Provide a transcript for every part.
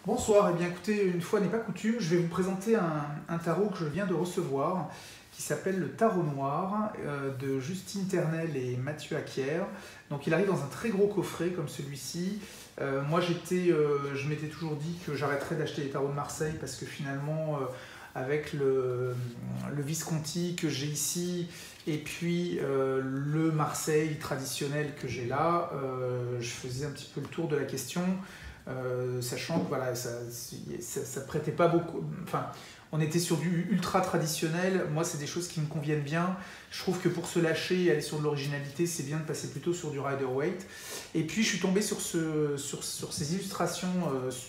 Bonsoir, et bien écoutez, une fois n'est pas coutume, je vais vous présenter un tarot que je viens de recevoir qui s'appelle le Tarot Noir de Justine Ternel et Mathieu Acquière. Donc il arrive dans un très gros coffret comme celui-ci. Moi je m'étais toujours dit que j'arrêterais d'acheter les tarots de Marseille parce que finalement avec le Visconti que j'ai ici et puis le Marseille traditionnel que j'ai là, je faisais un petit peu le tour de la question. Sachant que voilà, ça prêtait pas beaucoup. Enfin, on était sur du ultra traditionnel. Moi, c'est des choses qui me conviennent bien. Je trouve que pour se lâcher et aller sur de l'originalité, c'est bien de passer plutôt sur du Rider-Waite. Et puis, je suis tombé sur ces illustrations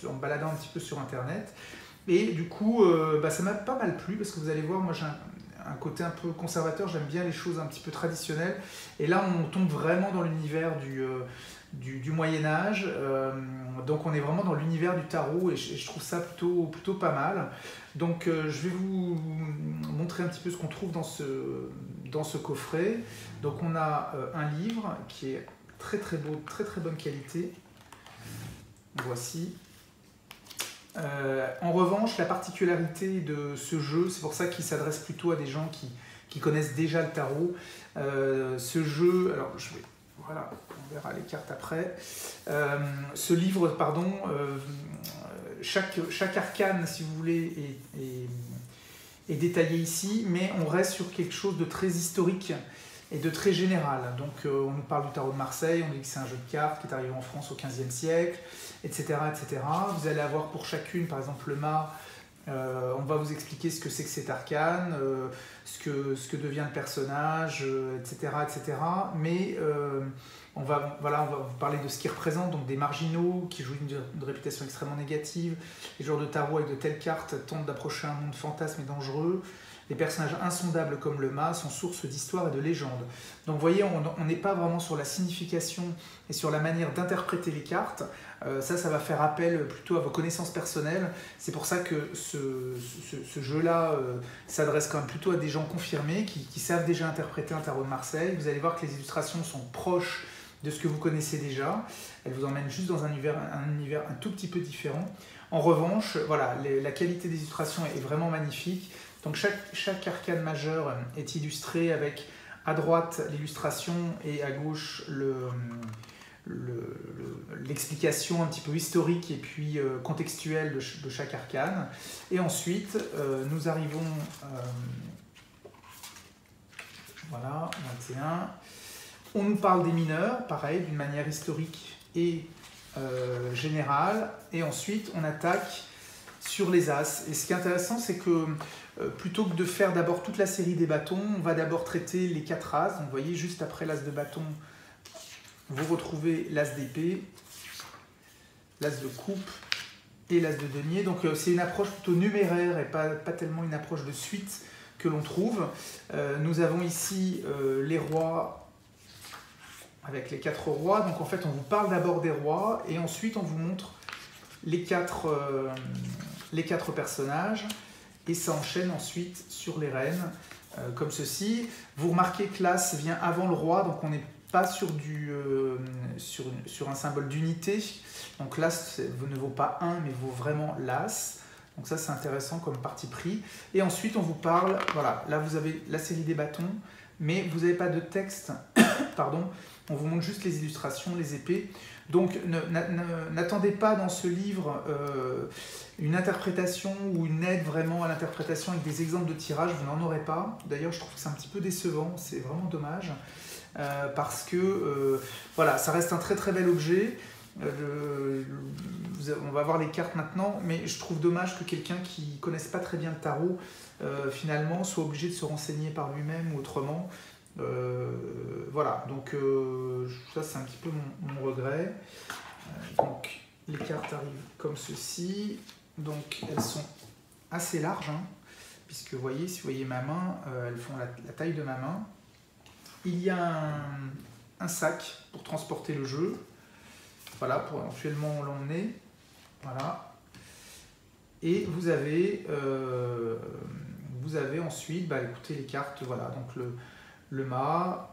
en me baladant un petit peu sur Internet. Et du coup, ça m'a pas mal plu parce que vous allez voir, moi j'ai un côté un peu conservateur, j'aime bien les choses un petit peu traditionnelles. Et là, on tombe vraiment dans l'univers du Moyen-Âge. Donc, on est vraiment dans l'univers du tarot et je trouve ça plutôt pas mal. Donc, je vais vous montrer un petit peu ce qu'on trouve dans ce coffret. Donc, on a un livre qui est très très beau, très très bonne qualité. Voici. En revanche, la particularité de ce jeu, c'est pour ça qu'il s'adresse plutôt à des gens qui connaissent déjà le tarot. Ce jeu, alors voilà, on verra les cartes après. Ce livre, pardon, chaque arcane, si vous voulez, est détaillé ici, mais on reste sur quelque chose de très historique et de très général. Donc on nous parle du tarot de Marseille, on dit que c'est un jeu de cartes qui est arrivé en France au XVe siècle, etc., etc. Vous allez avoir pour chacune, par exemple le mât, on va vous expliquer ce que c'est que cet arcane, ce que devient le personnage, etc., etc. Mais on va vous parler de ce qu'il représente, donc des marginaux qui jouent une réputation extrêmement négative. Les joueurs de tarot avec de telles cartes tentent d'approcher un monde fantasme et dangereux. Les personnages insondables comme le mât sont source d'histoire et de légende. Donc vous voyez, on n'est pas vraiment sur la signification et sur la manière d'interpréter les cartes. Ça va faire appel plutôt à vos connaissances personnelles. C'est pour ça que ce jeu-là s'adresse quand même plutôt à des gens confirmés qui savent déjà interpréter un tarot de Marseille. Vous allez voir que les illustrations sont proches de ce que vous connaissez déjà. Elles vous emmènent juste dans un univers un tout petit peu différent. En revanche, voilà, la qualité des illustrations est vraiment magnifique. Donc chaque arcane majeur est illustré avec à droite l'illustration et à gauche l'explication un petit peu historique et puis contextuelle de chaque arcane. Et ensuite, nous arrivons, voilà, 21. On nous parle des mineurs, pareil, d'une manière historique et générale. Et ensuite, on attaque sur les as. Et ce qui est intéressant, c'est que plutôt que de faire d'abord toute la série des bâtons, on va d'abord traiter les 4 as. Donc vous voyez, juste après l'as de bâton, vous retrouvez l'as d'épée, l'as de coupe et l'as de denier. Donc c'est une approche plutôt numéraire et pas tellement une approche de suite que l'on trouve. Nous avons ici les rois avec les 4 rois. Donc en fait, on vous parle d'abord des rois et ensuite on vous montre les 4 personnages. Et ça enchaîne ensuite sur les reines, comme ceci. Vous remarquez que l'as vient avant le roi, donc on n'est pas sur un symbole d'unité. Donc l'as ne vaut pas 1, mais vaut vraiment l'as. Donc ça, c'est intéressant comme parti pris. Et ensuite, on vous parle, voilà, là vous avez la série des bâtons, mais vous n'avez pas de texte, pardon. On vous montre juste les illustrations, les épées. Donc n'attendez pas dans ce livre une interprétation ou une aide vraiment à l'interprétation avec des exemples de tirage, vous n'en aurez pas. D'ailleurs, je trouve que c'est un petit peu décevant, c'est vraiment dommage, parce que voilà, ça reste un très très bel objet. On va voir les cartes maintenant, mais je trouve dommage que quelqu'un qui ne connaisse pas très bien le tarot, finalement, soit obligé de se renseigner par lui-même ou autrement. Voilà, donc ça c'est un petit peu mon regret. Donc les cartes arrivent comme ceci, donc elles sont assez larges, hein, puisque vous voyez, si vous voyez ma main, elles font la taille de ma main. Il y a un sac pour transporter le jeu, voilà, pour éventuellement l'emmener, voilà. Et vous avez ensuite, écoutez les cartes, voilà, donc le mât.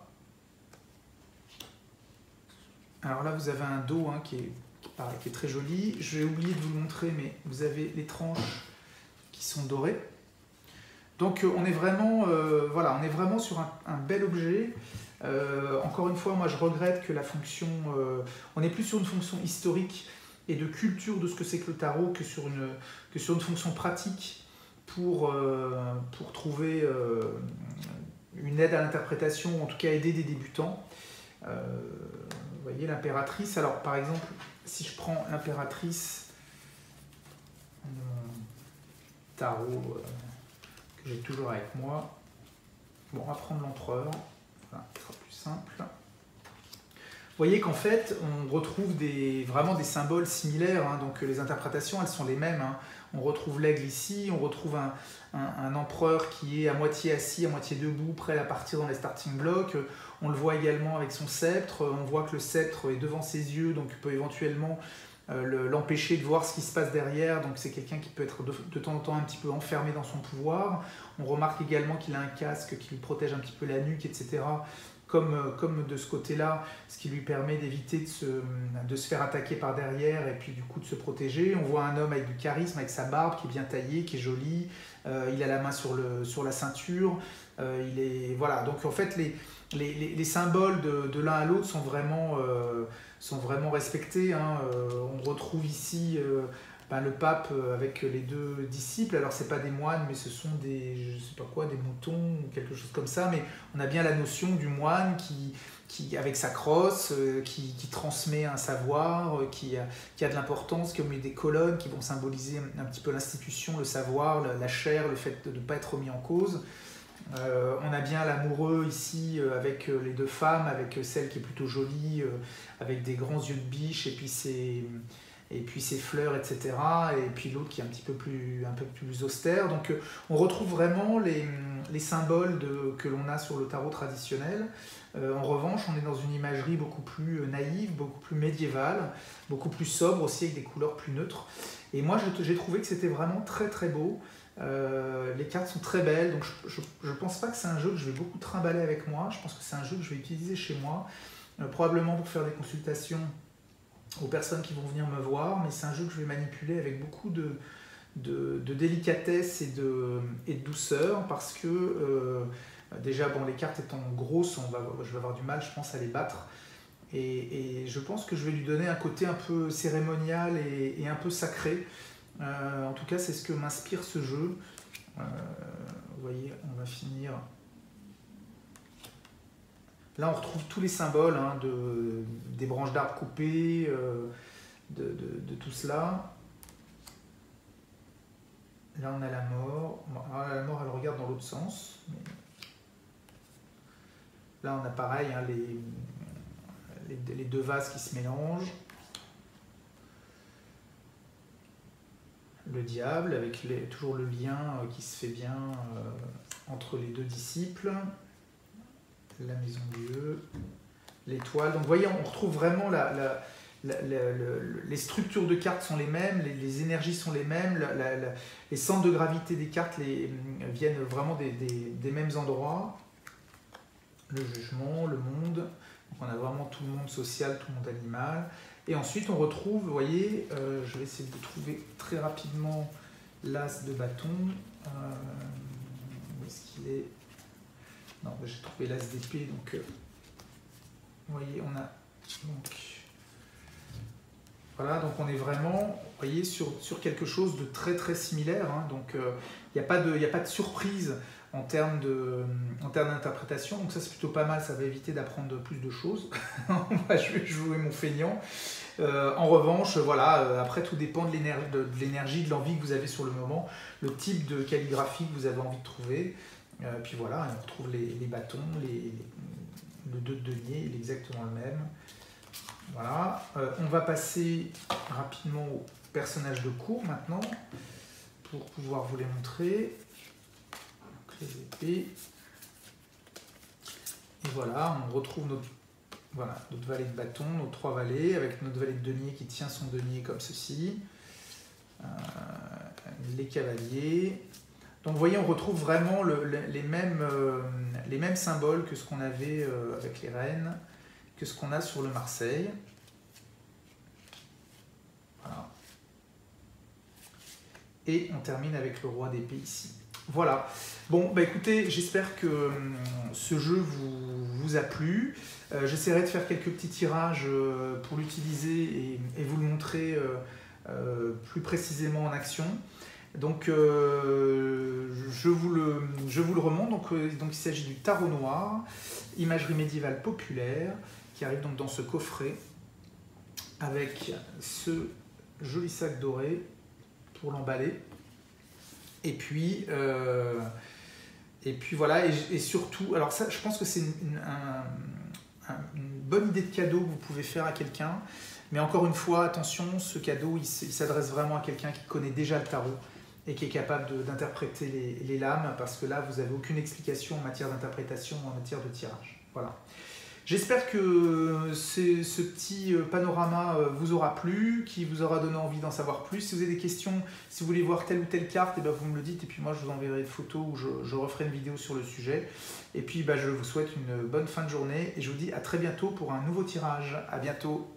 Alors là, vous avez un dos qui est pareil, qui est très joli. Je vais oublier de vous le montrer, mais vous avez les tranches qui sont dorées. Donc on est vraiment, voilà, on est vraiment sur un bel objet. Encore une fois, moi je regrette que la fonction, on est plus sur une fonction historique et de culture de ce que c'est que le tarot que sur une fonction pratique pour trouver une aide à l'interprétation, ou en tout cas aider des débutants. Vous voyez l'impératrice, alors par exemple, si je prends l'impératrice de mon tarot que j'ai toujours avec moi, bon, on va prendre l'empereur, voilà, ce sera plus simple. Vous voyez qu'en fait, on retrouve vraiment des symboles similaires, hein, donc les interprétations, elles sont les mêmes. Hein. On retrouve l'aigle ici, on retrouve un empereur qui est à moitié assis, à moitié debout, prêt à partir dans les starting blocks. On le voit également avec son sceptre, on voit que le sceptre est devant ses yeux, donc peut éventuellement l'empêcher de voir ce qui se passe derrière, donc c'est quelqu'un qui peut être de temps en temps un petit peu enfermé dans son pouvoir. On remarque également qu'il a un casque qui lui protège un petit peu la nuque, etc. Comme de ce côté-là, ce qui lui permet d'éviter de se faire attaquer par derrière et puis du coup de se protéger. On voit un homme avec du charisme, avec sa barbe qui est bien taillée, qui est jolie, il a la main sur la ceinture, voilà. Donc en fait les symboles de l'un à l'autre sont vraiment respectés. Hein. On retrouve ici le pape avec les deux disciples. Alors c'est pas des moines, mais ce sont des, je sais pas quoi, des moutons ou quelque chose comme ça. Mais on a bien la notion du moine qui avec sa crosse, qui transmet un savoir, qui a de l'importance, qui a mis des colonnes qui vont symboliser un petit peu l'institution, le savoir, la chair, le fait de ne pas être mis en cause. On a bien l'amoureux ici avec les deux femmes, avec celle qui est plutôt jolie, avec des grands yeux de biche et puis ses fleurs, etc. Et puis l'autre qui est un peu plus austère. Donc on retrouve vraiment les symboles que l'on a sur le tarot traditionnel. En revanche, on est dans une imagerie beaucoup plus naïve, beaucoup plus médiévale, beaucoup plus sobre aussi, avec des couleurs plus neutres. Et moi, j'ai trouvé que c'était vraiment très très beau. Les cartes sont très belles, donc je pense pas que c'est un jeu que je vais beaucoup trimballer avec moi. Je pense que c'est un jeu que je vais utiliser chez moi, probablement pour faire des consultations aux personnes qui vont venir me voir, mais c'est un jeu que je vais manipuler avec beaucoup de délicatesse et de douceur, parce que déjà, bon, les cartes étant grosses, je vais avoir du mal, je pense, à les battre. Et je pense que je vais lui donner un côté un peu cérémonial et un peu sacré. En tout cas, c'est ce que m'inspire ce jeu. Vous voyez, on va finir. Là, on retrouve tous les symboles hein, des branches d'arbres coupées, de tout cela. Là, on a la mort. La mort, elle regarde dans l'autre sens. Mais... Là, on a pareil, hein, les deux vases qui se mélangent. Le diable, avec toujours le lien qui se fait bien entre les deux disciples. La maison Dieu, l'étoile. Donc vous voyez, on retrouve vraiment les structures de cartes sont les mêmes, les énergies sont les mêmes, les centres de gravité des cartes viennent vraiment des mêmes endroits. Le jugement, le monde, donc on a vraiment tout le monde social, tout le monde animal. Et ensuite on retrouve, vous voyez, je vais essayer de vous trouver très rapidement l'as de bâton. Où est-ce qu'il est? Non, j'ai trouvé l'as d'épée, donc vous voyez, on a voilà, donc on est vraiment, vous voyez, sur quelque chose de très très similaire. Hein, donc il n'y a pas de surprise en termes d'interprétation, donc ça c'est plutôt pas mal, ça va éviter d'apprendre plus de choses. Je vais jouer mon feignant. En revanche, voilà, après tout dépend de l'énergie, de l'envie que vous avez sur le moment, le type de calligraphie que vous avez envie de trouver. Puis voilà, on retrouve les bâtons, le 2 de denier, il est exactement le même. Voilà, on va passer rapidement aux personnages de cours maintenant, pour pouvoir vous les montrer. Donc, les épées. Et voilà, on retrouve notre valet de bâton, nos 3 valets, avec notre valet de denier qui tient son denier comme ceci. Les cavaliers. Donc vous voyez, on retrouve vraiment les mêmes symboles que ce qu'on avait avec les reines, que ce qu'on a sur le Marseille. et on termine avec le roi d'épée ici. Voilà. Bon, bah écoutez, j'espère que ce jeu vous a plu. J'essaierai de faire quelques petits tirages pour l'utiliser et vous le montrer plus précisément en action. Donc je vous le remonte. Donc il s'agit du tarot noir, imagerie médiévale populaire, qui arrive donc dans ce coffret avec ce joli sac doré pour l'emballer. Et puis voilà, et surtout, alors ça, je pense que c'est une bonne idée de cadeau que vous pouvez faire à quelqu'un. Mais encore une fois, attention, ce cadeau, il s'adresse vraiment à quelqu'un qui connaît déjà le tarot et qui est capable d'interpréter les lames, parce que là, vous n'avez aucune explication en matière d'interprétation, en matière de tirage. Voilà. J'espère que ce petit panorama vous aura plu, qui vous aura donné envie d'en savoir plus. Si vous avez des questions, si vous voulez voir telle ou telle carte, et ben vous me le dites, et puis moi je vous enverrai une photo ou je referai une vidéo sur le sujet. Et puis je vous souhaite une bonne fin de journée, et je vous dis à très bientôt pour un nouveau tirage. À bientôt.